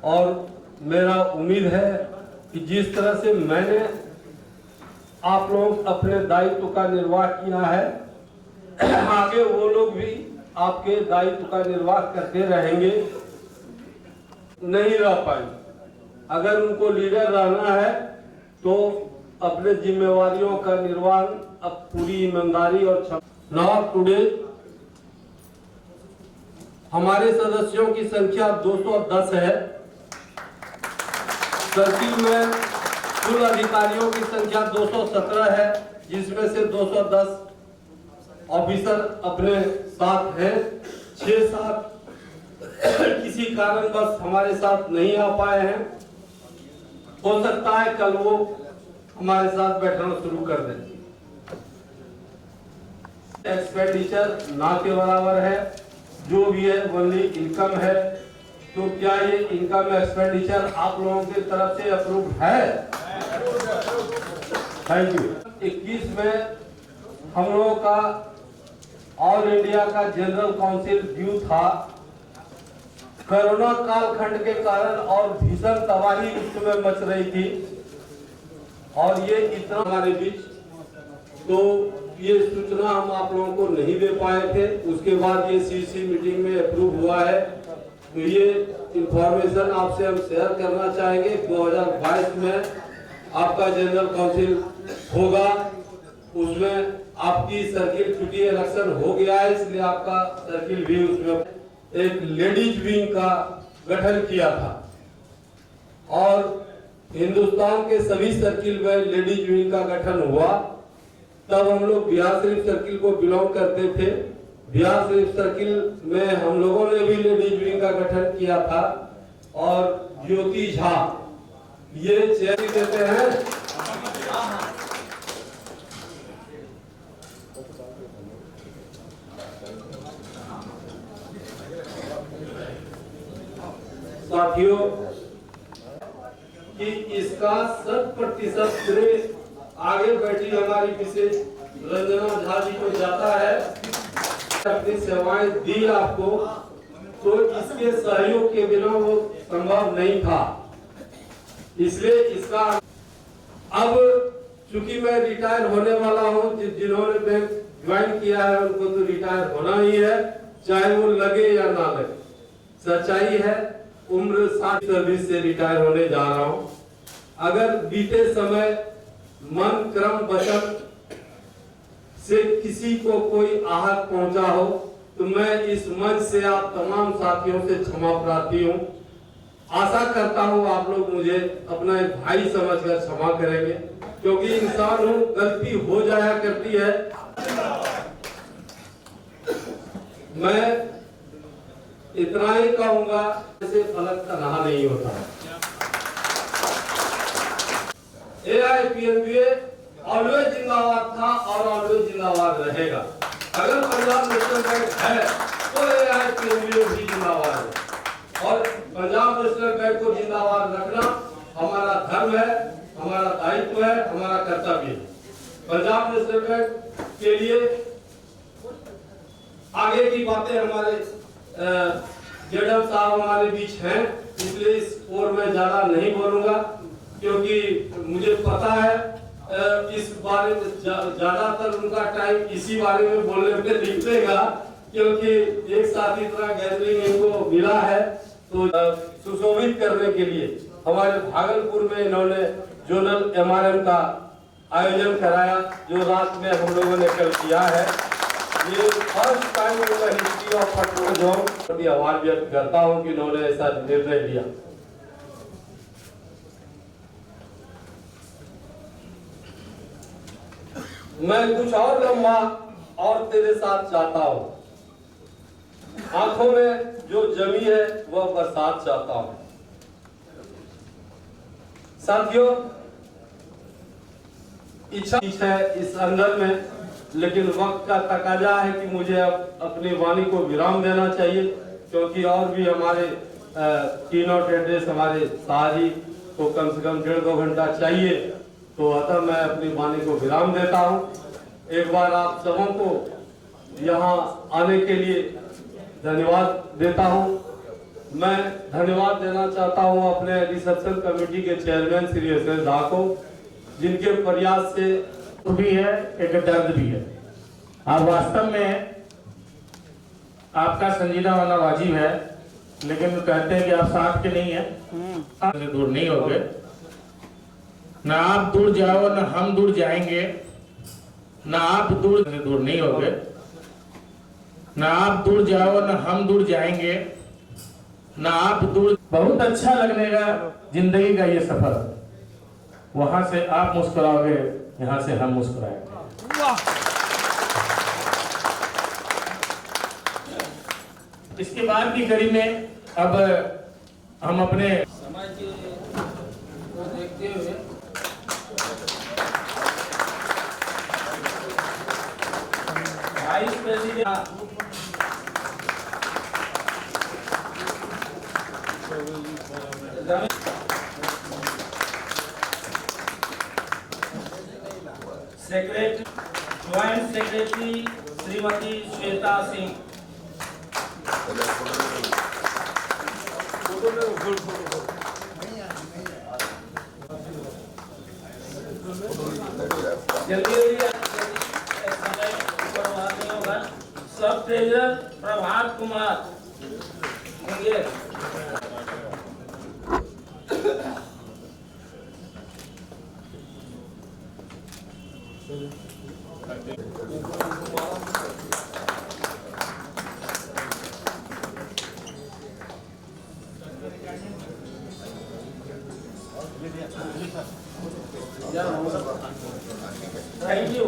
और मेरा उम्मीद है कि जिस तरह से मैंने आप लोग अपने दायित्व का निर्वाह किया है आगे वो लोग भी आपके दायित्व का निर्वाह करते रहेंगे। नहीं रह पाएंगे, अगर उनको लीडर रहना है तो अपने जिम्मेवारियों का निर्वाह अब पूरी ईमानदारी और क्षमता। टुडे हमारे सदस्यों की संख्या 210 है। सर्किल में कुल अधिकारियों की संख्या 217 है, जिसमें से 210 ऑफिसर अपने साथ हैं। 6-7 किसी कारणवश हमारे साथ नहीं आ पाए हैं। हो सकता है कल वो हमारे साथ बैठना शुरू कर दें। एक्सपेंडिचर ना के बराबर है, जो भी है ओनली इनकम है। तो क्या ये इनकम एक्सपेंडिचर आप लोगों की तरफ से अप्रूव है? Thank you. 21 में हम लोगों का ऑल इंडिया का जनरल काउंसिल ड्यू था। कोरोना कालखंड के कारण और भीषण तबाही उस समय मच रही थी और ये इतना हमारे बीच, तो ये सूचना हम आप लोगों को नहीं दे पाए थे। उसके बाद ये सीसी मीटिंग में अप्रूव हुआ है, तो ये इंफॉर्मेशन आपसे हम शेयर करना चाहेंगे। 2022 में आपका जनरल काउंसिल होगा, उसमें आपकी सर्किल छुट्टी इलेक्शन हो गया है, इसलिए आपका सर्किल भी उसमें एक लेडीज विंग का गठन किया था और हिंदुस्तान के सभी सर्किल में लेडीज विंग का गठन हुआ। तब हम लोग बिहार शरीफ सर्किल को बिलोंग करते थे। बिहार शरीफ सर्किल में हम लोगों ने भी लेडीज विंग का गठन किया था और ज्योति झा ये चेयर देते हैं। साथियों कि इसका 100% श्रेय आगे बैठी हमारी विशेष रंजना झा जी को जाता है। अपनी सेवाएं दी आपको, तो इसके सहयोग के बिना वो संभव नहीं था। इसलिए इसका अब चूंकि मैं रिटायर होने वाला हूं, जिन्होंने बैंक ज्वाइन किया है उनको तो रिटायर होना ही है, चाहे वो लगे या ना लगे। सच्चाई है, उम्र 60 सर्विस से रिटायर होने जा रहा हूं। अगर बीते समय मन क्रम वचन से किसी को कोई आहत पहुंचा हो तो मैं इस मंच से आप तमाम साथियों से क्षमा प्रार्थी हूं। आशा करता हूं आप लोग मुझे अपना एक भाई समझकर क्षमा करेंगे, क्योंकि इंसान हूं, गलती हो जाया करती है। मैं इतना ही कहूंगा, जैसे फलक का रहा नहीं होता। AIPNBA ऑलवेज जिंदाबाद था और ऑलवेज जिंदाबाद रहेगा। अगर पंजाब नेशनल बैंक है तो AIPNBA भी जिंदाबाद है और पंजाब नेशनल बैंक को जिंदाबाद रखना हमारा धर्म है, हमारा दायित्व है, हमारा कर्तव्य है। पंजाब नेशनल बैंक के लिए आगे की बातें हमारे जेडम साहब हमारे बीच हैं, इसलिए इस ओर में ज्यादा नहीं बोलूंगा, क्योंकि मुझे पता है इस बारे में ज्यादातर उनका टाइम इसी बारे में बोलने में निकलेगा, क्योंकि एक साथ इतना गैदरिंग इनको मिला है। तो सुशोभित करने के लिए हमारे भागलपुर में इन्होंने जोनल MRM का आयोजन कराया, जो रात में हम लोगों ने कल किया है। ये first time in the history of Patna zone आभार व्यक्त करता हूं कि इन्होंने ऐसा निर्णय लिया। मैं कुछ और लम्हा और तेरे साथ चाहता हूं, आंखों में जो जमी है वह बरसात चाहता हूं। साथियों, इच्छा है इस अंदर में, लेकिन वक्त का तकाजा है कि मुझे अब अपनी वाणी को विराम देना चाहिए, क्योंकि और भी हमारे कीनोट एड्रेस हमारे शाहजी को कम से कम 1.5-2 घंटा चाहिए। तो अतः मैं अपनी वाणी को विराम देता हूं। एक बार आप सबों को यहाँ आने के लिए धन्यवाद देता हूं। मैं धन्यवाद देना चाहता हूं अपने रिसेप्शन कमेटी के चेयरमैन श्री एस झा को, जिनके प्रयास से भी है, एक दर्द भी है। आप वास्तव में आपका संजीदा होना वाजिब है, लेकिन कहते हैं कि आप साथ के नहीं हैं, आप दूर नहीं होगे। ना आप दूर जाओ ना हम दूर जाएंगे, ना आप दूर नहीं होगे। ना आप दूर जाओ ना हम दूर जाएंगे, ना आप दूर। बहुत अच्छा लगने का जिंदगी का ये सफर, वहां से आप मुस्कुराओगे, यहाँ से हम मुस्कुराएंगे। इसके बाद की कड़ी में अब हम अपने समाज को देखते हुए vice president secretary joint secretary Shrimati Shweta Singh, जल्दी समय बर्बाद नहीं होगा। सब ट्रेजरर प्रभात कुमार होंगे। Thank you.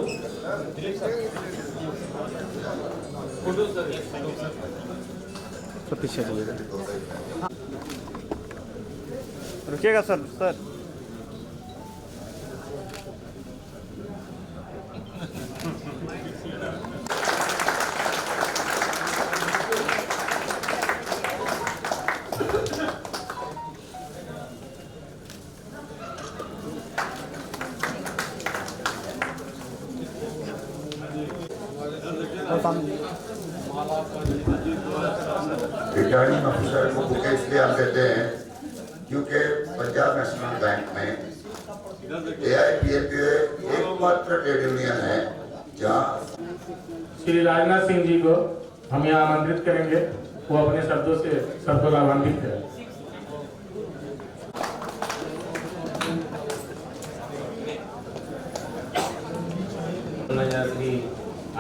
पीछे चलिएगा, रुकिएगा सर। रिटर्निंग ऑफिसर को बुके इसलिए हम देते हैं क्योंकि पंजाब नेशनल बैंक में AIPFA एकमात्र ट्रेड यूनियन है जहां श्री राजनाथ सिंह जी को हम यहाँ आमंत्रित करेंगे, वो अपने शब्दों से सबको लाभान्वित करें।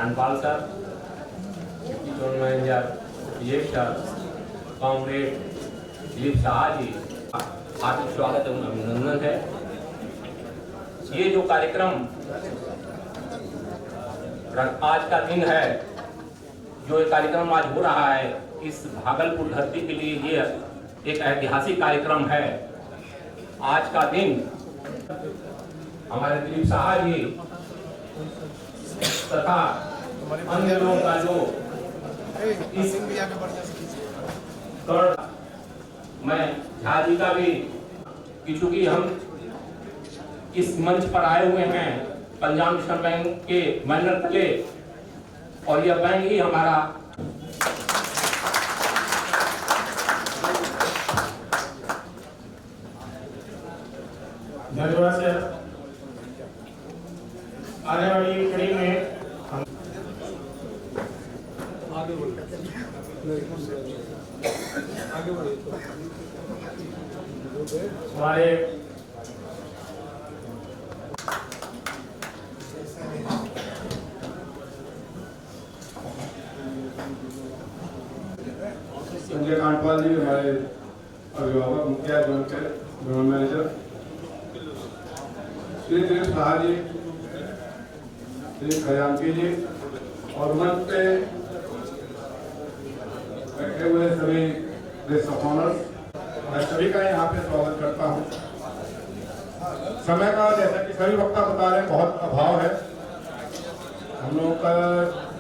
अनपाल सर, डिप्टी जोन मैनेजर विजय सर, कॉमरेड दिलीप शाह जी, हार्दिक स्वागत एवं अभिनंदन है। ये जो कार्यक्रम आज का दिन है, जो ये कार्यक्रम आज हो रहा है, इस भागलपुर धरती के लिए ये एक ऐतिहासिक कार्यक्रम है। आज का दिन हमारे दिलीप शाह जी तथा अन्य लोगों का जो इस मैं झा जी का भी, क्योंकि हम इस मंच पर आए हुए हैं पंजाब नेशनल बैंक के बैनर तले, और यह बैंक ही हमारा धन्यवाद सर। आने वाली कड़ी में हम हमारे संजय कांडपाल जी हमारे अभिभावक, मुखिया जोन के जोन मैनेजर, श्री दिलीप शाह जी, श्री खजानकी जी, और मंच पे बैठे हुए सभी गेस्ट ऑफ ऑनर्स, मैं सभी का यहाँ पे स्वागत करता हूँ। समय का जैसा कि सभी वक्ता बता रहे हैं बहुत अभाव है। हम लोगों का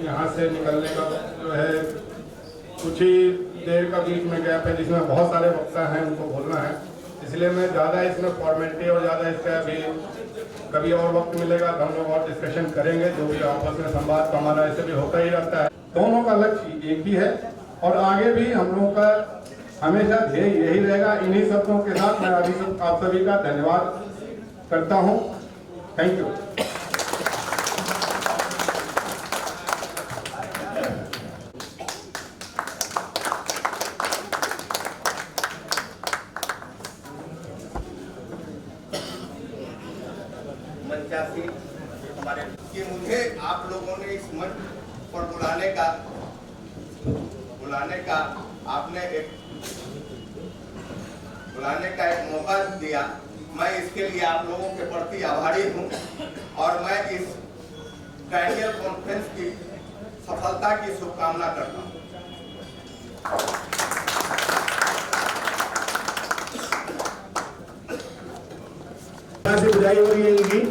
यहाँ से निकलने का जो है कुछ ही देर का बीच में गैप है, जिसमें बहुत सारे वक्ता हैं, उनको बोलना है, इसलिए मैं ज़्यादा इसमें फॉर्मेलिटी और ज़्यादा इसका अभी कभी और वक्त मिलेगा तो हम लोग और डिस्कशन करेंगे। जो भी आपस में संवाद तो हमारा ऐसे भी होता ही रहता है। दोनों का लक्ष्य एक ही है और आगे भी हम लोगों का हमेशा ध्येय यही रहेगा। इन्हीं शब्दों के साथ मैं अभी आप सभी का धन्यवाद करता हूं। Thank you. मंचासी हमारे कि मुझे आप लोगों ने इस मंच पर बुलाने का एक मौका दिया। मैं इसके लिए आप लोगों के प्रति आभारी हूं और मैं इस ट्रायंगल कॉन्फ्रेंस की सफलता की शुभकामना करता हूं। बधाई हो रही है इनकी।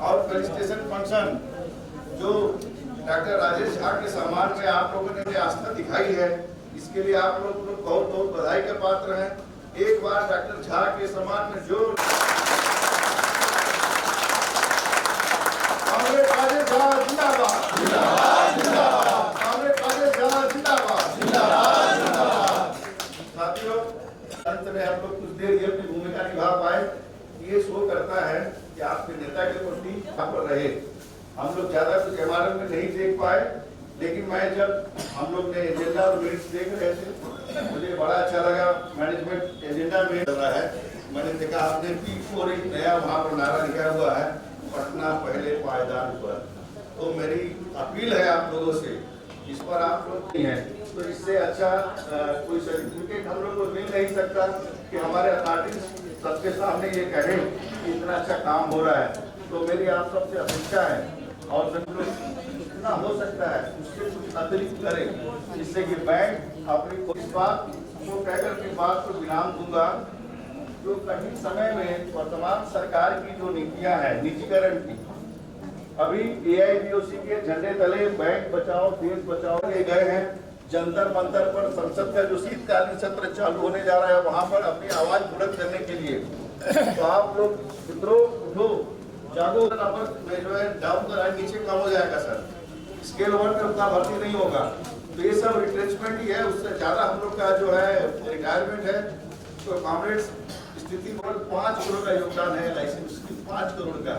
और फेलिसिटेशन फंक्शन जो डॉक्टर राजेश झा के सम्मान में आप लोगों ने आस्था दिखाई है, इसके लिए आप लोग बहुत बहुत बधाई के पात्र हैं। एक बार डॉक्टर झा के सम्मान में जो कांग्रेस राजेश झा जिंदाबाद, कांग्रेस राजेश झा जिंदाबाद। साथियों, अंत में आप लोग कुछ देर ये अपनी भूमिका निभा पाए, ये शो करता है कि आपके नेता के प्रति यहाँ पर रहे। हम लोग ज्यादा कुछ एमआरएम में नहीं देख पाए, लेकिन मैं जब हम लोग ने एजेंडा और मिनट्स देख रहे थे, मुझे बड़ा अच्छा लगा। मैनेजमेंट एजेंडा में चल रहा है, मैंने देखा आपने P4 एक नया वहाँ पर नारा लिखा हुआ है, पटना पहले पायदान पर। तो मेरी अपील है आप लोगों से, इस पर आप लोग नहीं है तो इससे अच्छा कोई सर्टिफिकेट हम लोग को मिल नहीं सकता कि हमारे अथॉरिटी सबके सामने ये कहे कि इतना अच्छा काम हो रहा है। तो मेरी आप सबसे अपेक्षा है और सब लोग जितना हो सकता है उससे कुछ अतिरिक्त करें, जिससे कि बैंक अपनी इस बात को कहकर की बात को विराम दूंगा। जो कठिन समय में वर्तमान सरकार की जो नीतियां हैं निजीकरण की, अभी AIBOC के झंडे तले बैंक बचाओ देश बचाओ ले गए हैं। जंतर मंतर पर संसद का जो शीतकालीन सत्र चालू होने जा रहा है, वहां पर अपनी आवाज बुलंद करने के लिए तो आप लोग मित्रों उठो, जागो। में जो है डाउन द लाइन नीचे कम हो जाएगा सर, स्केल 1 में उतना भर्ती नहीं होगा। तो ये सब रिट्रेंचमेंट ही है, उससे ज्यादा हम लोग का जो है रिटायरमेंट है। तो कॉमरेड्स स्थिति पर 5 करोड़ का योगदान है LIC, 5 करोड़ का,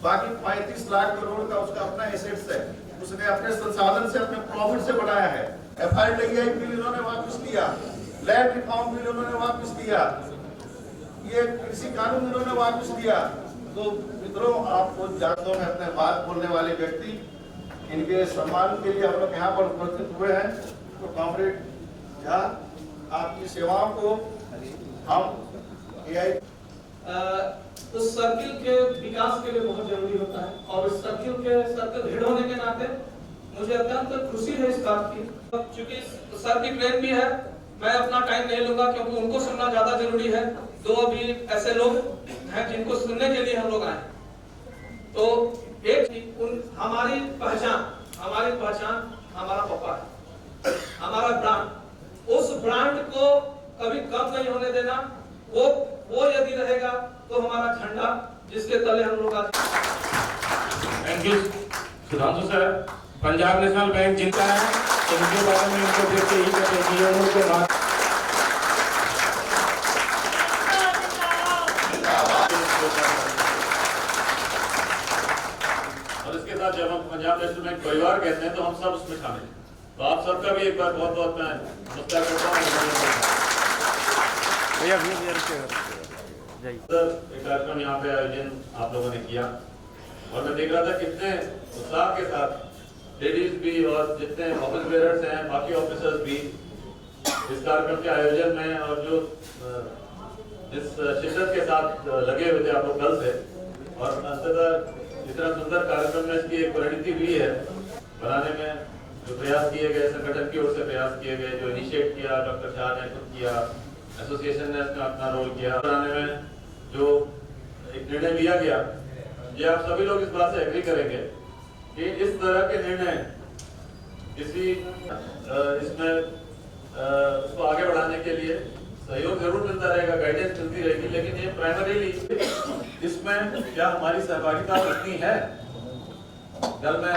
बाकी 35 लाख करोड़ का उसका अपना एसेट्स है, उसने अपने संसाधन से अपने प्रॉफिट से बनाया है। FIR बिल इन्होंने वापस किया, लैंड रिफॉर्म बिल इन्होंने वापस किया, ये कृषि कानून इन्होंने वापस दिया। तो मित्रों, आपको जानता हूं, अपने बात बोलने वाले व्यक्ति, इनके सम्मान के लिए हम लोग यहाँ पर उपस्थित हुए हैं। तो कॉमरेड झा, आपकी सेवाओं को हम उस सर्किल के विकास के लिए बहुत जरूरी होता है और इस सर्किल हेड होने के नाते मुझे अत्यंत खुशी है इस बात की, क्योंकि सर की ट्रेन भी है मैं अपना टाइम नहीं लूंगा क्योंकि उनको सुनना ज्यादा जरूरी है। दो अभी ऐसे लोग हैं जिनको सुनने के लिए हम लोग आए। तो एक हमारी पहचान हमारा पापा है, हमारा ब्रांड। उस ब्रांड को कभी कम नहीं होने देना। वो यदि रहेगा तो हमारा झंडा जिसके तले हम लोग आज। Thank you Sudhanshu sir. Punjab national bank जीता है, इनके बारे में इनको देख के ही कहते और इसके साथ जब हम पंजाब नेशनल बैंक परिवार कहते हैं तो हम सब उसमें शामिल हैं। तो आप सबका भी एक बार बहुत बहुत मैं नमस्कार करता हूँ। एक कार्यक्रम यहाँ पे आयोजन आप लोगों ने किया और मैं देख रहा था कितने उत्साह के साथ लेडीज भी और जितने ऑफिस बेयरर्स हैं, बाकी ऑफिसर्स भी इस कार्यक्रम के आयोजन में और जो जिस शिद्दत के साथ लगे हुए थे आप लोग कल से। और अंततः इतना सुंदर कार्यक्रम में इसकी एक परिणति हुई है बनाने में। जो प्रयास किए गए संगठन की ओर से प्रयास किए गए, जो इनिशिएट किया डॉक्टर शाह ने खुद किया, एसोसिएशन ने इसमें अपना रोल किया बनाने में, जो एक निर्णय लिया गया, ये आप सभी लोग इस बात से एग्री करेंगे कि इस तरह के निर्णय किसी इसमें उसको आगे बढ़ाने के लिए सहयोग जरूर मिलता रहेगा, गाइडेंस मिलती रहेगी, लेकिन ये प्राइमरीली इसमें क्या हमारी सहभागिता कितनी है। कल मैं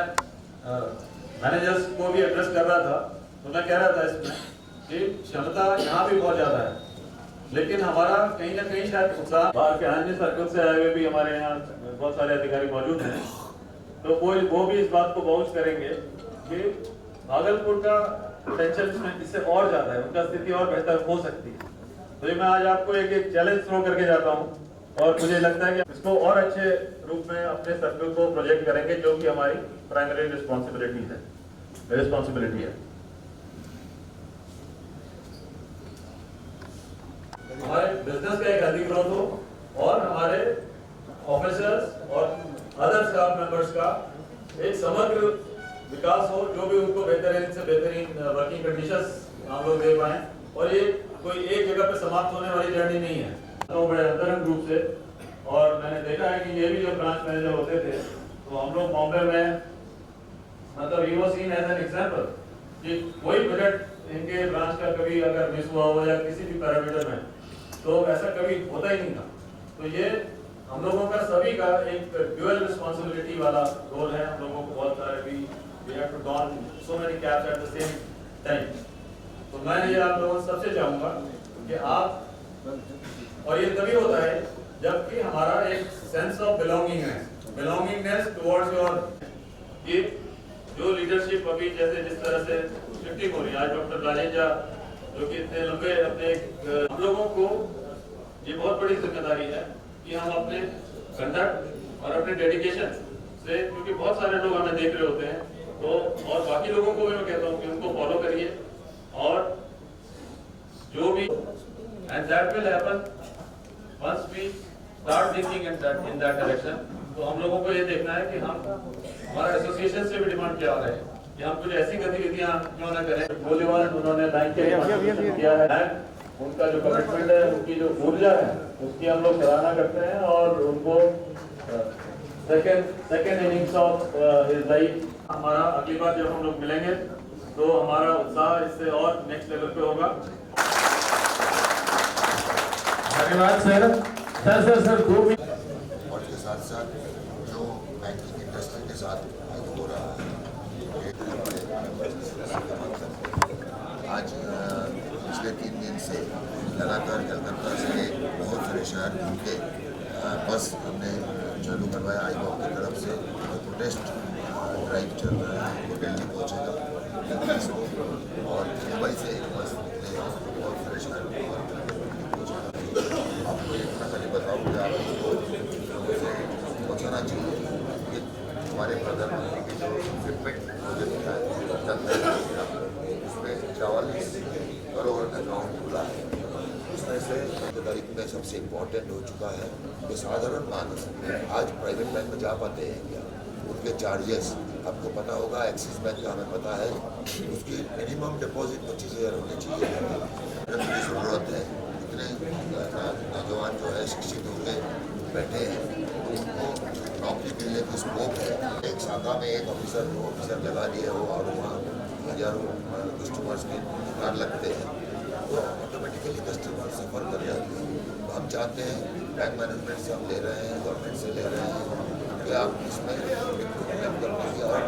मैनेजर्स को भी एड्रेस कर रहा था तो मैं कह रहा था इसमें कि क्षमता यहाँ भी बहुत ज्यादा है, लेकिन हमारा कहीं ना कहीं शायद उत्साह। बाहर के अन्य सर्कल से आए हुए भी हमारे यहाँ बहुत सारे अधिकारी मौजूद हैं, तो वो भी इस बात को बाउच करेंगे कि भागलपुर का पोटेंशियल इसमें इससे और ज्यादा है, उनका स्थिति और बेहतर हो सकती है। तो ये मैं आज आपको एक चैलेंज थ्रो करके जाता हूँ और मुझे लगता है कि इसको और अच्छे रूप में अपने सर्कल को प्रोजेक्ट करेंगे, जो कि हमारी प्राइमरी रिस्पॉन्सिबिलिटी है। हमारे बिजनेस का एक हेल्दी ग्रोथ हो और हमारे ऑफिसर्स और अदर स्टाफ मेंबर्स का एक समग्र विकास हो, जो भी उनको बेहतरीन से बेहतरीन वर्किंग कंडीशंस हम लोग दे पाए। और ये कोई एक जगह पे समाप्त होने वाली जर्नी नहीं है, तो बड़े अंतरंग रूप से। और मैंने देखा है कि ये भी जो ब्रांच मैनेजर होते थे तो हम लोग बॉम्बे में मतलब he was seen as an example कि कोई प्रोजेक्ट इनके ब्रांच का कभी अगर मिस हुआ हो या किसी भी पैरामीटर में, तो ऐसा कभी होता ही नहीं था। तो ये हम लोगों का सभी का एक ड्यूअल रिस्पांसिबिलिटी वाला रोल है। हम लोगों को बहुत सारे we have to don so many caps at the same time. तो मैं ये आप लोगों से सबसे चाहूंगा कि आप, और ये तभी होता है जबकि हमारा एक sense of belongingness towards your, कि जो लीडरशिप अभी जैसे जिस तरह से शिफ्टिंग हो रही है। आज डॉक्टर राजेंद्र जो कि इतने लंबे अपने हम लोगों को ये बहुत बड़ी जिम्मेदारी है कि हम अपने कंडक्ट और अपने डेडिकेशन से, क्योंकि बहुत सारे लोग हमें देख रहे होते हैं, तो और बाकी लोगों को भी मैं कहता हूँ कि उनको फॉलो करिए और जो भी and that will happen once we start thinking in that direction. तो हम लोगों को ये देखना है कि हम हमारा एसोसिएशन से भी डिमांड क्या हो रहा है कि हम कुछ ऐसी गतिविधियां क्यों ना करें। गोलीवाल उन्होंने बैंक के किया है, उनका जो कमिटमेंट है, उनकी जो ऊर्जा है, उसकी हम लोग सराहना करते हैं और उनको second innings of his life. हमारा अगली बार जब हम लोग मिलेंगे तो हमारा उत्साह इससे और नेक्स्ट लेवल पे होगा। धन्यवाद सर। दो मिनट और के साथ साथ जो बैंकिंग इंडस्ट्री के साथ हो रहा है, आज पिछले 3 दिन से लगातार कलकत्ता से बहुत सारे शहर घूम के बस हमने चालू करवाया आईबॉक की तरफ से, और प्रोटेस्ट ड्राइव चल रहा है, वो दिल्ली पहुँचेगा और मुंबई से एक बस निकलेगा बहुत सारे शहर पहुँचेगा। आपको इतना खाली बताऊँ कि आपको पहुँचाना चाहिए कि हमारे प्रधानमंत्री की जो फिटमेंट प्रोजेक्ट है उसमें 44 करोड़ का अकाउंट खुला है। उसमें से तारीख में सबसे इम्पोर्टेंट हो चुका है कि साधारण मानस आज प्राइवेट बैंक में जा पाते हैं क्या, उनके चार्जेस आपको पता होगा। एक्सिस बैंक का हमें पता है उसकी मिनिमम डिपॉजिट 25,000 होनी चाहिए। की जरूरत है। इतने नौजवान जो है शिक्षित होकर बैठे हैं, उनको नौकरी मिलने की स्कोप है। एक शाखा में एक ऑफिसर दो ऑफिसर लगा दिए हो और वहाँ हजारों कस्टमर्स के दुकान लगते हैं, तो ऑटोमेटिकली कस्टमर सफर कर जाते हैं। तो हम चाहते हैं बैंक मैनेजमेंट से हम ले रहे हैं, गवर्नमेंट से ले रहे हैं कि आप इसमें इम्प्रूवमेंट करने की और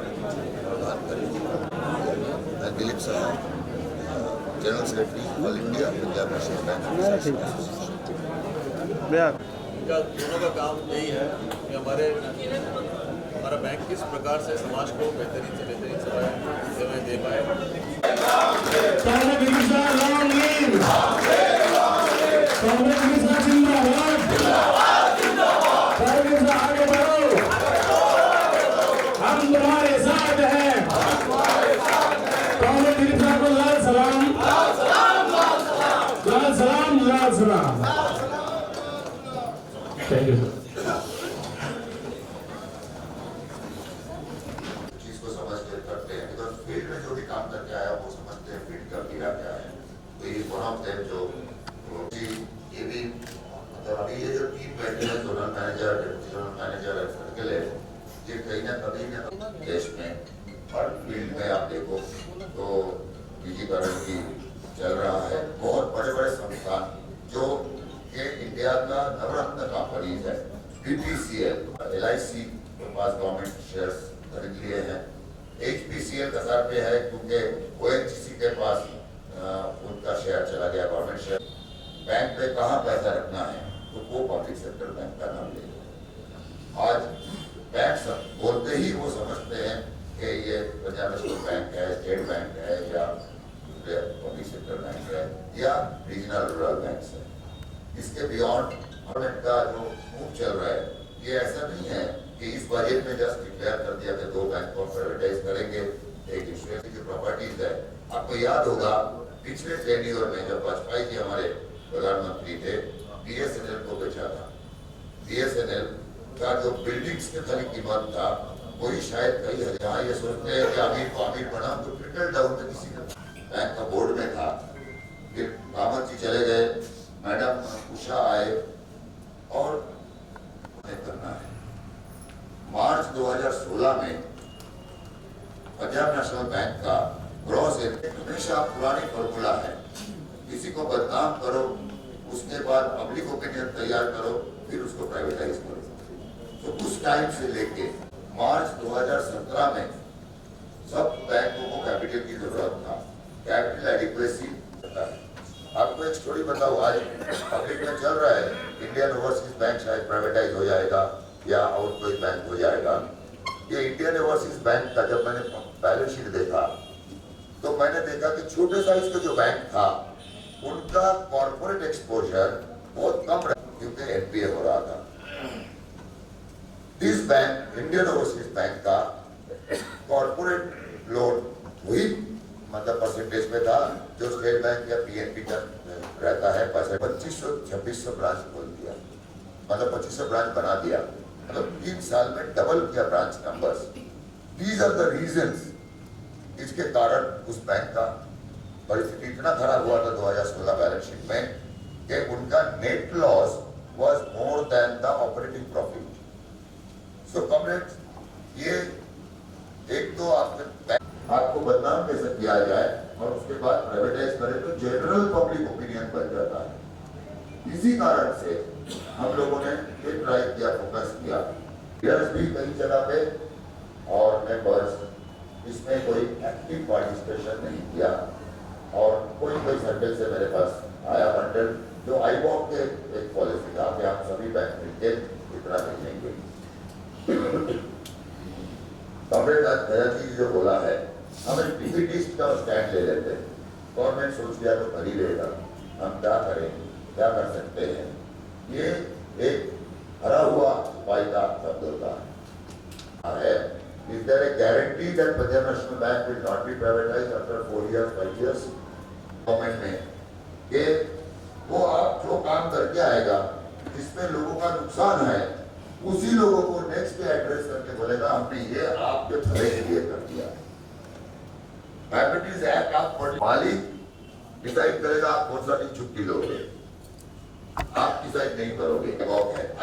प्रदान करेंगे। मैं दिलीप साहब, general secretary all India Punjab national bank. इनका दोनों का काम यही है कि हमारा बैंक किस प्रकार से समाज को बेहतरीन से बेहतरीन सेवाएं दे पाए। हम तुम्हारे साथ हैं। लाल सलाम, लाल सलाम, लाल सलाम। Thank you sir. चीज को समझ के करते हैं, बिकॉज फील्ड में जो भी काम करके आया वो समझते हैं फील्ड का कीड़ा क्या है। तो ये वन ऑफ देम जो ये भी मतलब अभी ये जो टीम बैठी है, zonal manager, deputy zonal manager, circle है, ये कहीं ना कभी देश में हर फील्ड में आप देखो तो डिजिटलीकरण की चल रहा है। बहुत बड़े बड़े संस्थान जो ये इंडिया का नवरत्न कंपनीज है, BPCL, LIC के पास गवर्नमेंट शेयर्स खरीद लिए हैं, HPCL कतार पे है क्योंकि ONGC के पास उनका शेयर चला गया, गवर्नमेंट शेयर। बैंक पे कहाँ पैसा रखना है तो वो पब्लिक सेक्टर बैंक का नाम ले। आज बैंक बोलते ही वो समझते हैं कि ये पंजाब नेशनल बैंक है, स्टेट बैंक है या पब्लिक सेक्टर बैंक है या रीजनल रूरल बैंक है। इसके बियॉन्ड गवर्नमेंट का जो मूव चल रहा है, ये ऐसा नहीं है कि इस बजट में जस्ट डिक्लेयर कर दिया कि 2 बैंक को प्राइवेटाइज करेंगे, एक इंश्योरेंस की प्रॉपर्टीज है। आपको याद होगा पिछले टेन्योर में जब वाजपेयी जी हमारे प्रधानमंत्री थे, BSNL को बेचा था। BSNL का जो बिल्डिंग्स के खाली कीमत था वही शायद कई हजार। ये सोचते हैं कि अमीर को अमीर बना, तो ट्रिकल डाउन में किसी ने बैंक का बोर्ड में था। फिर कामत जी चले गए, मैडम उषा आए और करना है। मार्च 2016 में पंजाब नेशनल बैंक का ग्रॉस हमेशा पुरानी फॉर्मूला है, किसी को बदनाम करो, उसके बाद पब्लिक ओपिनियन तैयार करो, फिर उसको प्राइवेटाइज करो। तो उस टाइम से लेके मार्च 2017 में सब बैंकों को कैपिटल की जरूरत था, कैपिटल एडिक्वेसी। आपको एक स्टोरी बताओ, आज पब्लिक में चल रहा है इंडियन ओवरसीज बैंक शायद प्राइवेटाइज हो जाएगा या और कोई बैंक हो जाएगा। ये इंडियन ओवरसीज बैंक का जब मैंने बैलेंस शीट देखा तो मैंने देखा कि छोटे साइज का जो बैंक था उनका कॉर्पोरेट एक्सपोजर बहुत कम रहा क्योंकि NPA हो रहा था। इस बैंक इंडियन ओवरसीज बैंक का कॉर्पोरेट लोन वही मतलब परसेंटेज में था जो स्टेट बैंक या PNB का रहता है। 2500-2600 ब्रांच खोल दिया, मतलब 2500 ब्रांच बना दिया, मतलब 3 साल में डबल किया branch numbers. These are the reasons इसके कारण उस बैंक का परिस्थिति इतना खराब हुआ था 2016 बैलेंस शीट में कि उनका net loss was more than the operating profit. So comrades, ये एक तो आपको बदनाम कैसे किया जाए और उसके बाद प्राइवेटाइज करें तो जनरल पब्लिक ओपिनियन बन जाता है। इसी कारण से हम लोगों ने एक ट्राई किया, फोकस किया, भी कई जगह पे और मेंबर्स इसमें कोई एक्टिव पार्टिसिपेशन नहीं किया और कोई सर्कल से मेरे पास आया बंडल जो IBOC के एक पॉलिसी था कि आप सभी बैंक मिलकर इतना भेजेंगे। कॉमरेड दयाजी जो बोला है, हम एक डिफिटिस्ट का स्टैंड ले लेते हैं। गवर्नमेंट सोच लिया तो कर ही लेगा, हम क्या करेंगे, क्या कर सकते हैं। ये एक हरा हुआ उपाय का शब्द होता है। Is there a guarantee that Punjab National Bank will not be privatized after 4 years, 5 years? Government में कि वो आप जो काम करके आएगा जिसमें लोगों का नुकसान है उसी लोगों को नेक्स्ट पे एड्रेस करके बोलेगा हमने ये आपके भले के लिए कर दिया। डायबिटीज एक्ट ऑफ मालिक डिसाइड करेगा आप कौन सा दिन छुट्टी लोगे, आप डिसाइड नहीं करोगे।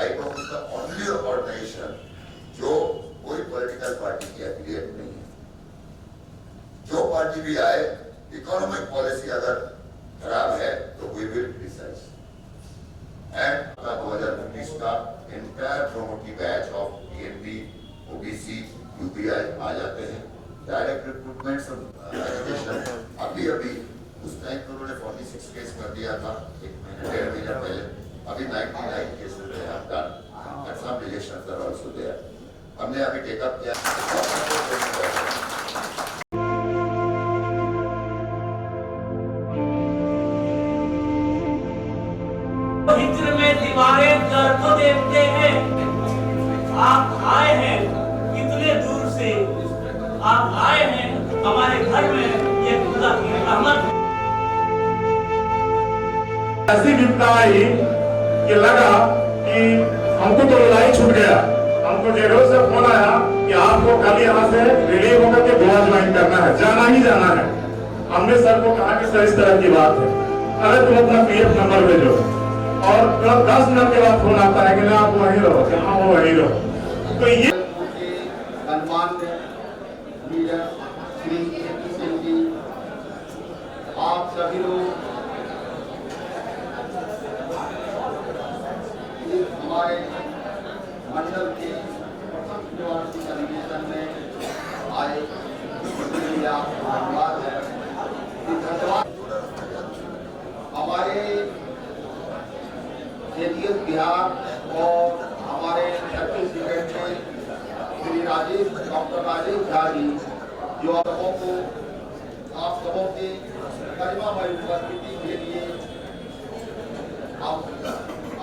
आईकॉक इज द ओनली ऑर्गेनाइजेशन जो कोई पॉलिटिकल पार्टी की एफिलिएट नहीं है। जो पार्टी भी आए, इकोनॉमिक पॉलिसी अगर खराब है तो वी विल क्रिटिसाइज। एंड 2019 का entire promotive batch of TNP, OBC, UPI आ जाते हैं। डायरेक्ट रिक्रूटमेंट एजुकेशन अभी उस टाइम तो उन्होंने 46 केस कर दिया था, 1 महीने 1.5 महीने पहले। अभी 99 cases they have done and some deletions are also there। हमने अभी टेकअप किया। हिज्र में दीवारें दर को देखते हैं। आप आए हैं इतने दूर से, आप आए हैं हमारे घर में, ये खुदा की रहमत है। ऐसी विपदा आई कि लगा कि हमको तो लड़ाई छूट गया। हमको जेरों से फोन आया कि आपको कल यहाँ से रिलीव होकर के गोवा ज्वाइन करना है, जाना ही जाना है। हमने सर को कहा कि सर इस तरह की बात है, अरे तुम अपना पीएफ नंबर भेजो। और 10 मिनट के बाद फोन आता है कि ना आप वहीं रहो, जहाँ हो वहीं रहो। तो ये आप सभी लोग हमारे मंडल के अधिवेशन में आए, इसके लिए आपको धन्यवाद है। हमारे जेडीएस बिहार और हमारे छत्तीसगढ़ में श्री डॉक्टर राजेश झा जी जो आप सबों के गरिमामय उपस्थिति के लिए हम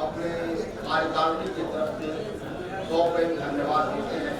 अपने कार्यकारिणी की तरफ से 100 धन्यवाद देते हैं।